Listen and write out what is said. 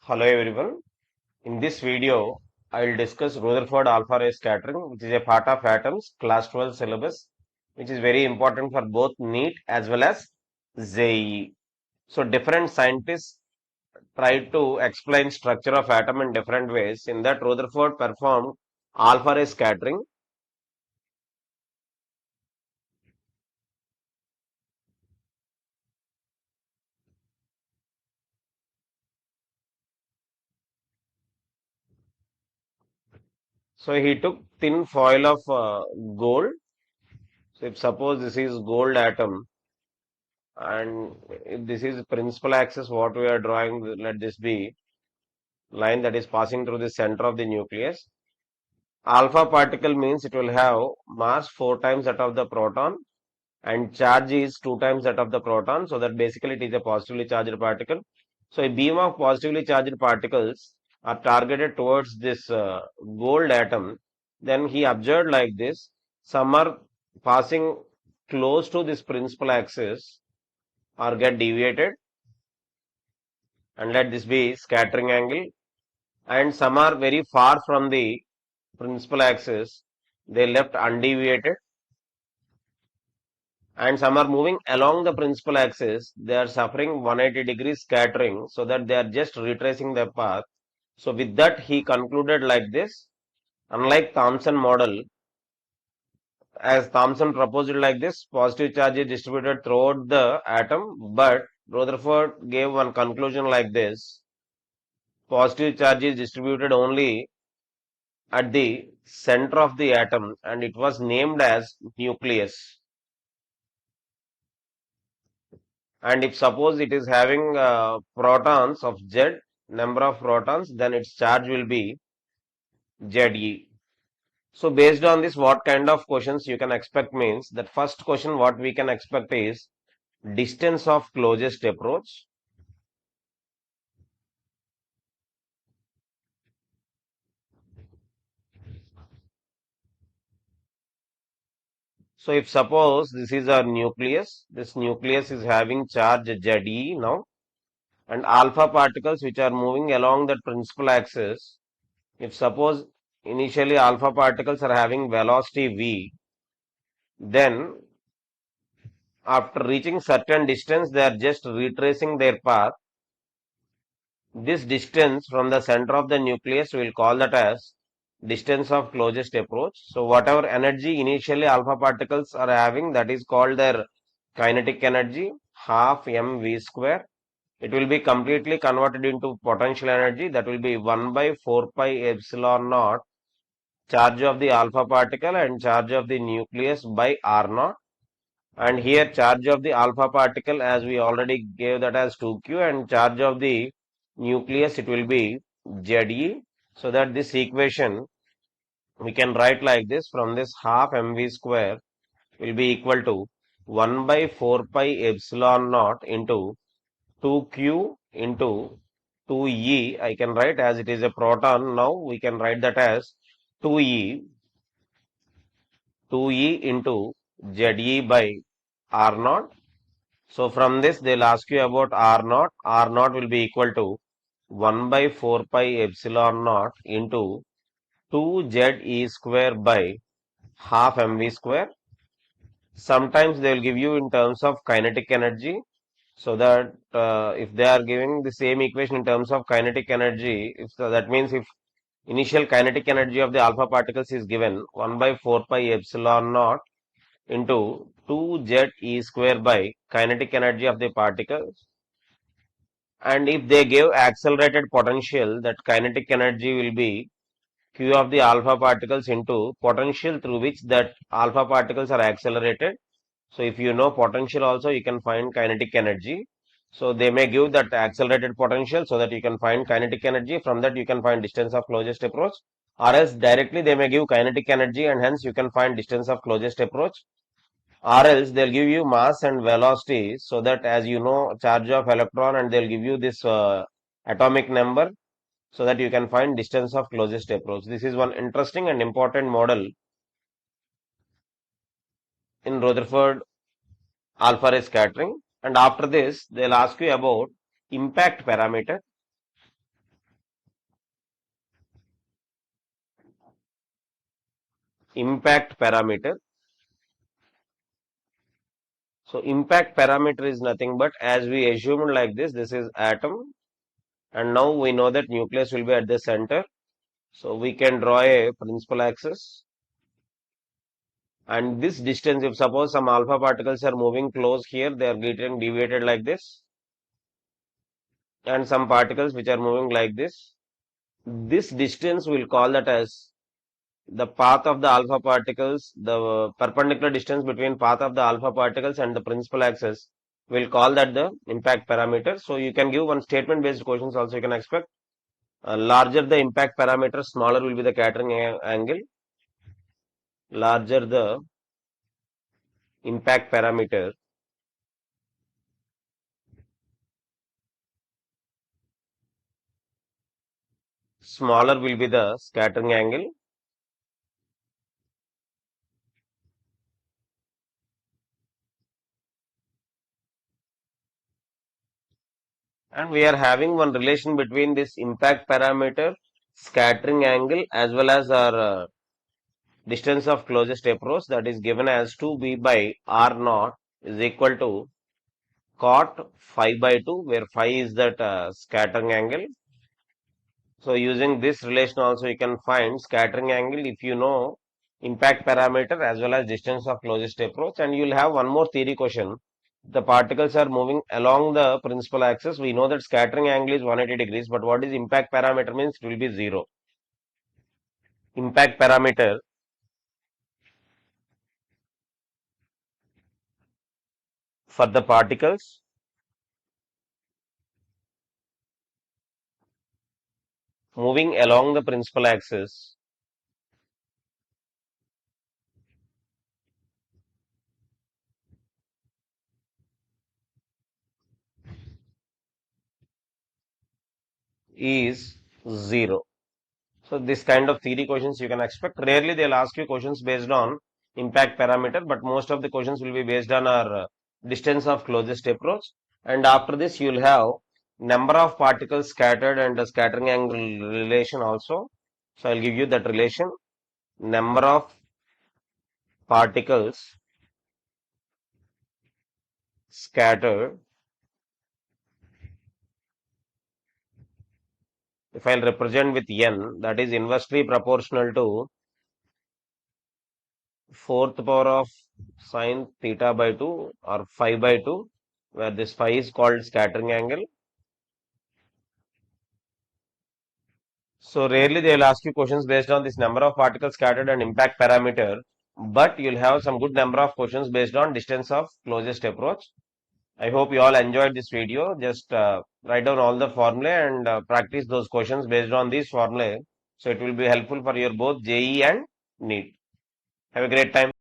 Hello everyone. In this video, I will discuss Rutherford alpha ray scattering, which is a part of atoms class 12 syllabus, which is very important for both NEET as well as JEE. So different scientists try to explain structure of atom in different ways. In that, Rutherford performed alpha ray scattering. So he took thin foil of gold. So if suppose this is gold atom, and if this is principal axis, what we are drawing, let this be line that is passing through the center of the nucleus. Alpha particle means it will have mass 4 times that of the proton and charge is 2 times that of the proton. So that basically it is a positively charged particle. So a beam of positively charged particles are targeted towards this gold atom. Then he observed like this. Some are passing close to this principal axis or get deviated, and let this be scattering angle, and some are very far from the principal axis, they left undeviated, and some are moving along the principal axis, they are suffering 180 degrees scattering, so that they are just retracing their path. So with that he concluded like this: unlike Thomson model, as Thomson proposed it like this, positive charge is distributed throughout the atom, but Rutherford gave one conclusion like this: positive charge is distributed only at the center of the atom, and it was named as nucleus. And if suppose it is having protons of Z, number of protons, then its charge will be ZE. So based on this, what kind of questions you can expect means that first question what we can expect is distance of closest approach. So if suppose this is a nucleus, this nucleus is having charge ZE now, and alpha particles which are moving along that principal axis, if suppose initially alpha particles are having velocity v, then after reaching certain distance, they are just retracing their path. This distance from the center of the nucleus, we will call that as distance of closest approach. So whatever energy initially alpha particles are having, that is called their kinetic energy, half mv square. It will be completely converted into potential energy, that will be 1 by 4 pi epsilon naught charge of the alpha particle and charge of the nucleus by r naught. And here charge of the alpha particle, as we already gave that as 2q, and charge of the nucleus, it will be ZE. So that this equation we can write like this: from this half mv square will be equal to 1 by 4 pi epsilon naught into 2q into 2e. I can write, as it is a proton, now we can write that as 2e 2e into ZE by r naught. So from this, they'll ask you about R naught. R naught will be equal to 1 by 4 pi epsilon naught into 2ZE square by half mv square. Sometimes they will give you in terms of kinetic energy, so that if they are giving the same equation in terms of kinetic energy, if so, that means if initial kinetic energy of the alpha particles is given 1 by 4 pi epsilon naught into 2ZE square by kinetic energy of the particles. And if they give accelerated potential, that kinetic energy will be q of the alpha particles into potential through which that alpha particles are accelerated. So if you know potential also, you can find kinetic energy. So they may give that accelerated potential so that you can find kinetic energy. From that you can find distance of closest approach, or else directly they may give kinetic energy and hence you can find distance of closest approach, or else they'll give you mass and velocity, so that, as you know, charge of electron, and they'll give you this atomic number, so that you can find distance of closest approach. This is one interesting and important model in Rutherford alpha ray scattering. And after this, they'll ask you about impact parameter. impact parameter. So impact parameter is nothing but, as we assumed like this is atom, and now we know that nucleus will be at the center. So we can draw a principal axis, and this distance, if suppose some alpha particles are moving close here, they are getting deviated like this, and some particles which are moving like this distance we'll call that as the path of the alpha particles, the perpendicular distance between path of the alpha particles and the principal axis, we'll call that the impact parameter. So you can give one statement based questions also you can expect. Larger the impact parameter, smaller will be the scattering angle. Larger the impact parameter, smaller will be the scattering angle. And we are having one relation between this impact parameter, scattering angle, as well as our distance of closest approach, that is given as 2b by r naught is equal to cot phi by 2, where phi is that scattering angle. So using this relation also you can find scattering angle if you know impact parameter as well as distance of closest approach. And you'll have one more theory question. The particles are moving along the principal axis. We know that scattering angle is 180 degrees, but what is impact parameter means it will be 0. Impact parameter for the particles moving along the principal axis is 0. So this kind of theory questions you can expect. Rarely they'll ask you questions based on impact parameter, but most of the questions will be based on our distance of closest approach. And after this, you'll have number of particles scattered and the scattering angle relation also. So I'll give you that relation. Number of particles scattered. If I'll represent with n, that is inversely proportional to fourth power of sine theta by 2 or phi by 2, where this phi is called scattering angle. So rarely they will ask you questions based on this number of particles scattered and impact parameter, but you'll have some good number of questions based on distance of closest approach. I hope you all enjoyed this video. Just write down all the formulae and practice those questions based on these formulae. So it will be helpful for your both JEE and NEET. Have a great time.